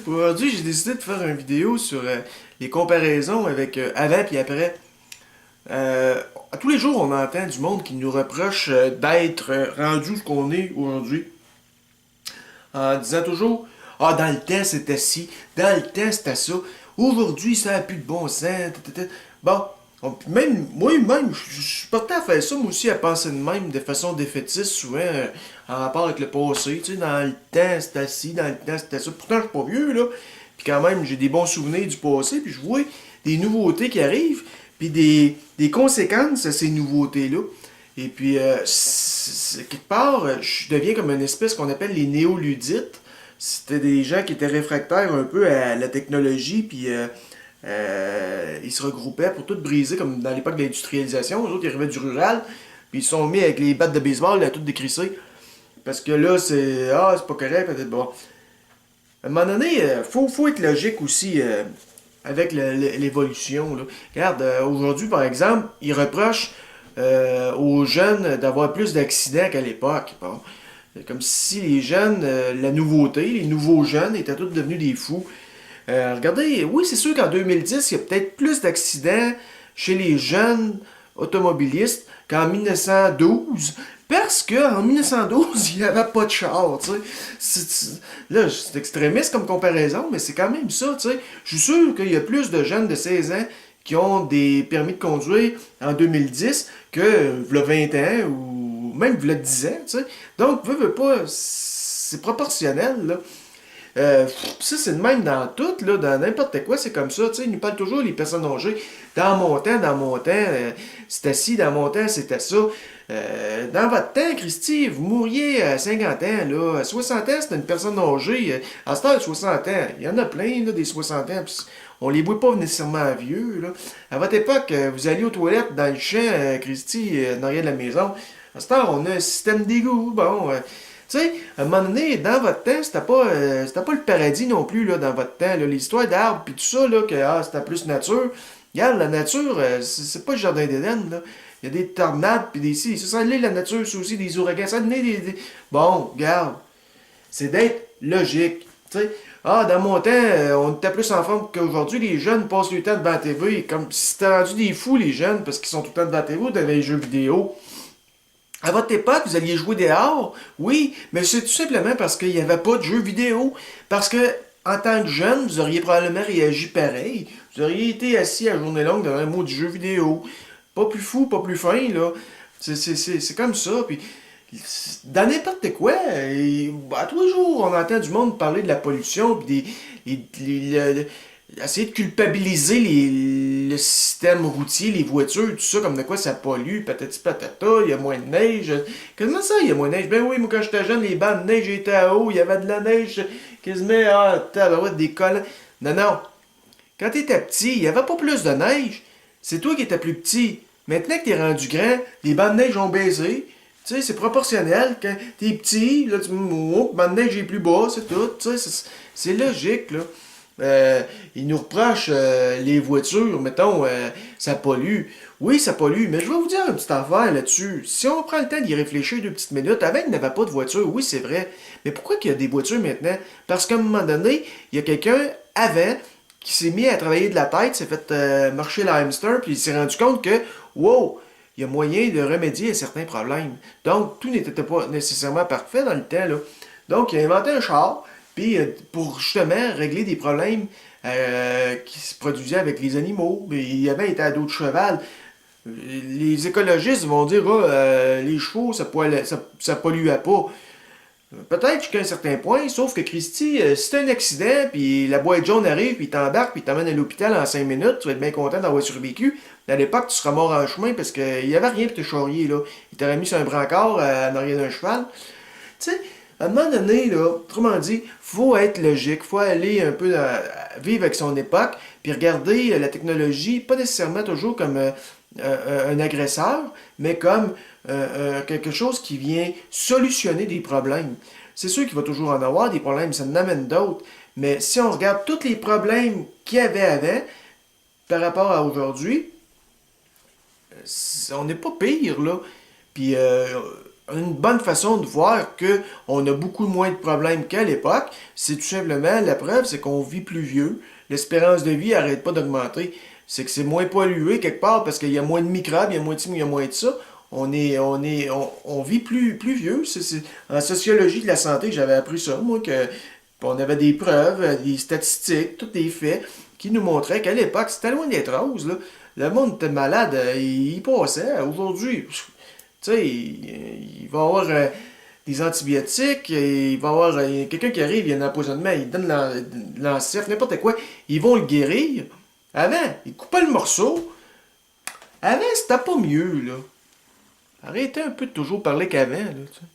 Aujourd'hui, j'ai décidé de faire une vidéo sur les comparaisons avec avant et après. À tous les jours, on entend du monde qui nous reproche d'être rendu ce qu'on est aujourd'hui. En disant toujours, ah, dans le temps, c'était ci, dans le temps, c'était ça. Aujourd'hui, ça n'a plus de bon sens. Bon, même, moi-même, je suis porté à faire ça, moi aussi, à penser de même, de façon défaitiste, souvent, en rapport avec le passé. Tu sais, dans le temps, c'était ci, dans le temps, c'était ça. Pourtant, je suis pas vieux, là. Puis quand même, j'ai des bons souvenirs du passé, puis je vois des nouveautés qui arrivent, puis des conséquences à ces nouveautés-là. Et puis, quelque part, je deviens comme une espèce qu'on appelle les néoludites. C'était des gens qui étaient réfractaires un peu à la technologie, puis ils se regroupaient pour tout briser, comme dans l'époque de l'industrialisation. Les autres, ils arrivaient du rural, puis ils se sont mis avec les battes de baseball à tout décrisser. Parce que là, c'est pas correct, peut-être bon. À un moment donné, faut être logique aussi avec l'évolution. Là. Regarde, aujourd'hui, par exemple, ils reprochent aux jeunes d'avoir plus d'accidents qu'à l'époque. Bon. C'est comme si les jeunes, la nouveauté, les nouveaux jeunes étaient tous devenus des fous. Regardez, oui, c'est sûr qu'en 2010, il y a peut-être plus d'accidents chez les jeunes automobilistes qu'en 1912. Parce qu'en 1912, il n'y avait pas de char, tu sais. Là, c'est extrémiste comme comparaison, mais c'est quand même ça, tu sais. Je suis sûr qu'il y a plus de jeunes de 16 ans qui ont des permis de conduire en 2010 que v'là 20 ans ou même v'là 10 ans, tu sais. Donc, veux pas, c'est proportionnel, là. Ça, c'est le même dans tout, là, dans n'importe quoi, c'est comme ça. Tu sais, ils nous parlent toujours les personnes âgées. Dans mon temps, c'était ci, dans mon temps, c'était ça. Dans votre temps, Christy, vous mourriez à 50 ans, là. À 60 ans, c'était une personne âgée. À cette heure, 60 ans, il y en a plein, là, des 60 ans. Pis on les voit pas nécessairement vieux, là. À votre époque, vous alliez aux toilettes dans le champ, Christy, en arrière de la maison. À cette heure, on a un système d'égout. Bon, tu sais, à un moment donné, dans votre temps, c'était pas le paradis non plus, là, dans votre temps. L'histoire d'arbres, puis tout ça, là, que c'était plus nature. Regarde, la nature, c'est pas le jardin d'Éden, là. Il y a des tornades, puis des si. Ça l'est, la nature, c'est aussi des ouragans. Ça donne Bon, regarde, c'est d'être logique. Tu sais, ah, dans mon temps, on était plus en forme qu'aujourd'hui. Les jeunes passent le temps devant la TV. Comme si c'était rendu des fous, les jeunes, parce qu'ils sont tout le temps devant la TV ou devant les jeux vidéo. À votre époque, vous alliez jouer dehors, oui, mais c'est tout simplement parce qu'il n'y avait pas de jeux vidéo. Parce que, en tant que jeune, vous auriez probablement réagi pareil. Vous auriez été assis à journée longue devant un mot du jeu vidéo. Pas plus fou, pas plus fin, là. C'est comme ça. Puis, dans n'importe quoi, à tous les jours, on entend du monde parler de la pollution, puis essayer de culpabiliser le système routier, les voitures, tout ça, comme de quoi ça pollue, patati patata, il y a moins de neige. Comment ça, il y a moins de neige? Ben oui, moi quand j'étais jeune, les bancs de neige étaient à haut, il y avait de la neige, quasiment, tabarouette, des collants. Non, non. Quand t'étais petit, il n'y avait pas plus de neige. C'est toi qui étais plus petit. Maintenant que t'es rendu grand, les bancs de neige ont baissé. Tu sais, c'est proportionnel. Quand t'es petit, là, le banc de neige est plus bas, c'est tout. Tu sais, c'est logique, là. Ils nous reprochent les voitures, mettons, ça pollue. Oui, ça pollue, mais je vais vous dire une petite affaire là-dessus. Si on prend le temps d'y réfléchir 2 petites minutes, avant, il n'y avait pas de voiture, oui, c'est vrai. Mais pourquoi qu'il y a des voitures maintenant? Parce qu'à un moment donné, il y a quelqu'un avant qui s'est mis à travailler de la tête, s'est fait marcher le hamster, puis il s'est rendu compte que, wow, il y a moyen de remédier à certains problèmes. Donc, tout n'était pas nécessairement parfait dans le temps, là. Donc, il a inventé un char, puis pour justement régler des problèmes qui se produisaient avec les animaux. Mais il y avait été à dos de cheval. Les écologistes vont dire les chevaux, ça polluait pas. Peut-être jusqu'à un certain point, sauf que Christy, si t'as un accident, puis la boîte jaune arrive, puis t'embarque, puis t'emmène à l'hôpital en 5 minutes, tu vas être bien content d'avoir survécu. À l'époque, tu seras mort en chemin parce qu'il y avait rien pour te charrier, là. Il t'aurait mis sur un brancard en arrière d'un cheval. Tu sais, à un moment donné, là, autrement dit, faut être logique, faut aller un peu vivre avec son époque, puis regarder la technologie, pas nécessairement toujours comme un agresseur, mais comme quelque chose qui vient solutionner des problèmes. C'est sûr qu'il va toujours en avoir des problèmes, ça en amène d'autres, mais si on regarde tous les problèmes qu'il y avait avant par rapport à aujourd'hui, on n'est pas pire, là. Puis une bonne façon de voir que on a beaucoup moins de problèmes qu'à l'époque. C'est tout simplement, la preuve, c'est qu'on vit plus vieux. L'espérance de vie n'arrête pas d'augmenter. C'est que c'est moins pollué quelque part parce qu'il y a moins de microbes, il y a moins de ci, il y a moins de ça. On vit plus vieux. En sociologie de la santé que j'avais appris ça, moi, que on avait des preuves, des statistiques, tous des faits qui nous montraient qu'à l'époque, c'était loin d'être rose, là. Le monde était malade, il passait. Aujourd'hui, tu sais, il va y avoir des antibiotiques, il va y avoir quelqu'un qui arrive, il y a un empoisonnement, il donne l'encef, n'importe quoi, ils vont le guérir. Avant, ils coupaient le morceau. Avant, c'était pas mieux, là. Arrêtez un peu de toujours parler qu'avant, là, tu sais.